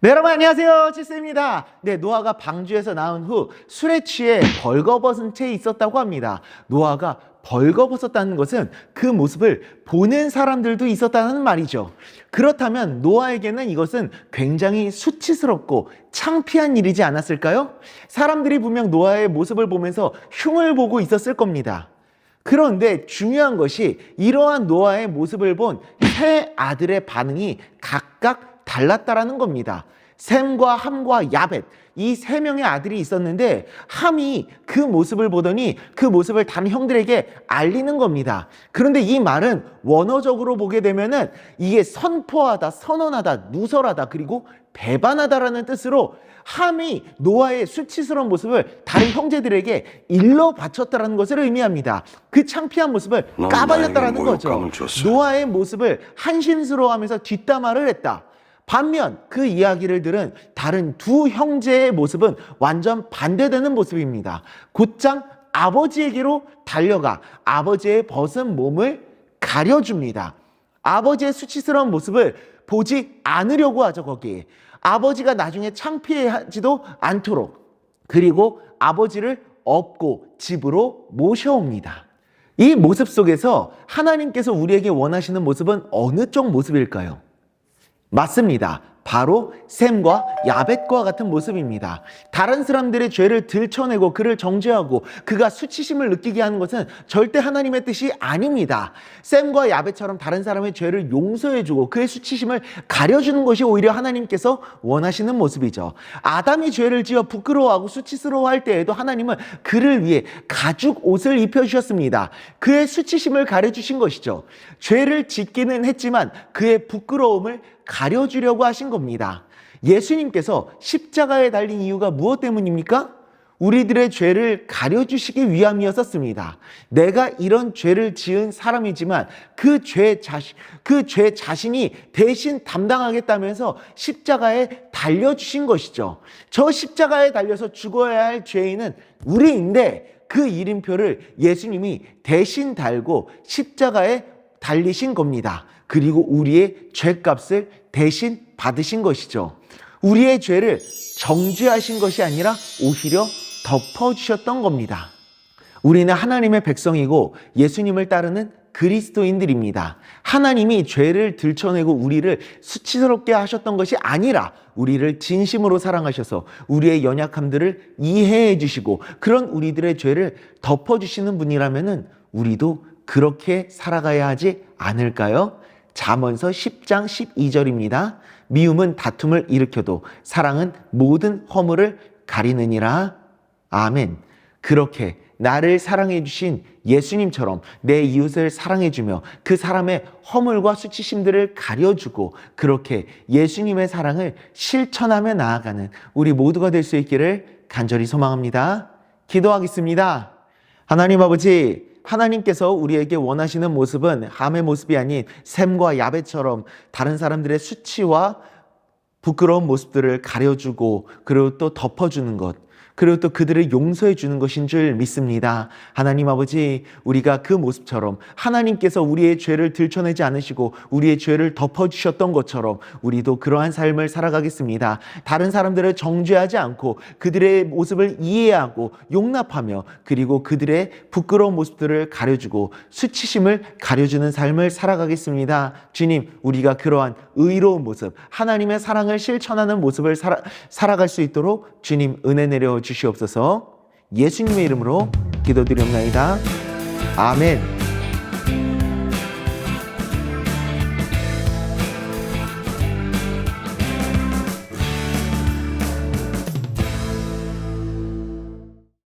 네, 여러분 안녕하세요. 칠스입니다. 네, 노아가 방주에서 나온 후 술에 취해 벌거벗은 채 있었다고 합니다. 노아가 벌거벗었다는 것은 그 모습을 보는 사람들도 있었다는 말이죠. 그렇다면 노아에게는 이것은 굉장히 수치스럽고 창피한 일이지 않았을까요? 사람들이 분명 노아의 모습을 보면서 흉을 보고 있었을 겁니다. 그런데 중요한 것이 이러한 노아의 모습을 본 세 아들의 반응이 각각 달랐다라는 겁니다. 셈과 함과 야벳, 이 세 명의 아들이 있었는데 함이 그 모습을 보더니 그 모습을 다른 형들에게 알리는 겁니다. 그런데 이 말은 원어적으로 보게 되면은 이게 선포하다, 선언하다, 누설하다, 그리고 배반하다라는 뜻으로 함이 노아의 수치스러운 모습을 다른 형제들에게 일러 바쳤다라는 것을 의미합니다. 그 창피한 모습을 까발렸다라는 거죠. 노아의 모습을 한심스러워하면서 뒷담화를 했다. 반면 그 이야기를 들은 다른 두 형제의 모습은 완전 반대되는 모습입니다. 곧장 아버지에게로 달려가 아버지의 벗은 몸을 가려줍니다. 아버지의 수치스러운 모습을 보지 않으려고 하죠, 거기에. 아버지가 나중에 창피하지도 않도록. 그리고 아버지를 업고 집으로 모셔옵니다. 이 모습 속에서 하나님께서 우리에게 원하시는 모습은 어느 쪽 모습일까요? 맞습니다. 바로 셈과 야벳과 같은 모습입니다. 다른 사람들의 죄를 들춰내고 그를 정죄하고 그가 수치심을 느끼게 하는 것은 절대 하나님의 뜻이 아닙니다. 셈과 야벳처럼 다른 사람의 죄를 용서해주고 그의 수치심을 가려주는 것이 오히려 하나님께서 원하시는 모습이죠. 아담이 죄를 지어 부끄러워하고 수치스러워할 때에도 하나님은 그를 위해 가죽 옷을 입혀주셨습니다. 그의 수치심을 가려주신 것이죠. 죄를 짓기는 했지만 그의 부끄러움을 가려주려고 하신 겁니다. 예수님께서 십자가에 달린 이유가 무엇 때문입니까? 우리들의 죄를 가려주시기 위함이었습니다. 내가 이런 죄를 지은 사람이지만 그 죄 자신이 대신 담당하겠다면서 십자가에 달려주신 것이죠. 저 십자가에 달려서 죽어야 할 죄인은 우리인데 그 이름표를 예수님이 대신 달고 십자가에 달리신 겁니다. 그리고 우리의 죄값을 대신 받으신 것이죠. 우리의 죄를 정죄하신 것이 아니라 오히려 덮어주셨던 겁니다. 우리는 하나님의 백성이고 예수님을 따르는 그리스도인들입니다. 하나님이 죄를 들춰내고 우리를 수치스럽게 하셨던 것이 아니라 우리를 진심으로 사랑하셔서 우리의 연약함들을 이해해 주시고 그런 우리들의 죄를 덮어주시는 분이라면 우리도 그렇게 살아가야 하지 않을까요? 잠언서 10장 12절입니다. 미움은 다툼을 일으켜도 사랑은 모든 허물을 가리느니라. 아멘. 그렇게 나를 사랑해 주신 예수님처럼 내 이웃을 사랑해 주며 그 사람의 허물과 수치심들을 가려주고 그렇게 예수님의 사랑을 실천하며 나아가는 우리 모두가 될 수 있기를 간절히 소망합니다. 기도하겠습니다. 하나님 아버지, 하나님께서 우리에게 원하시는 모습은 함의 모습이 아닌 셈과 야벳처럼 다른 사람들의 수치와 부끄러운 모습들을 가려주고 그리고 또 덮어주는 것, 그리고 또 그들을 용서해 주는 것인 줄 믿습니다. 하나님 아버지, 우리가 그 모습처럼 하나님께서 우리의 죄를 들춰내지 않으시고 우리의 죄를 덮어주셨던 것처럼 우리도 그러한 삶을 살아가겠습니다. 다른 사람들을 정죄하지 않고 그들의 모습을 이해하고 용납하며 그리고 그들의 부끄러운 모습들을 가려주고 수치심을 가려주는 삶을 살아가겠습니다. 주님, 우리가 그러한 의로운 모습, 하나님의 사랑을 실천하는 모습을 살아갈 수 있도록 주님 은혜 내려 주시옵소서. 예수님의 이름으로 기도드리옵나이다. 아멘.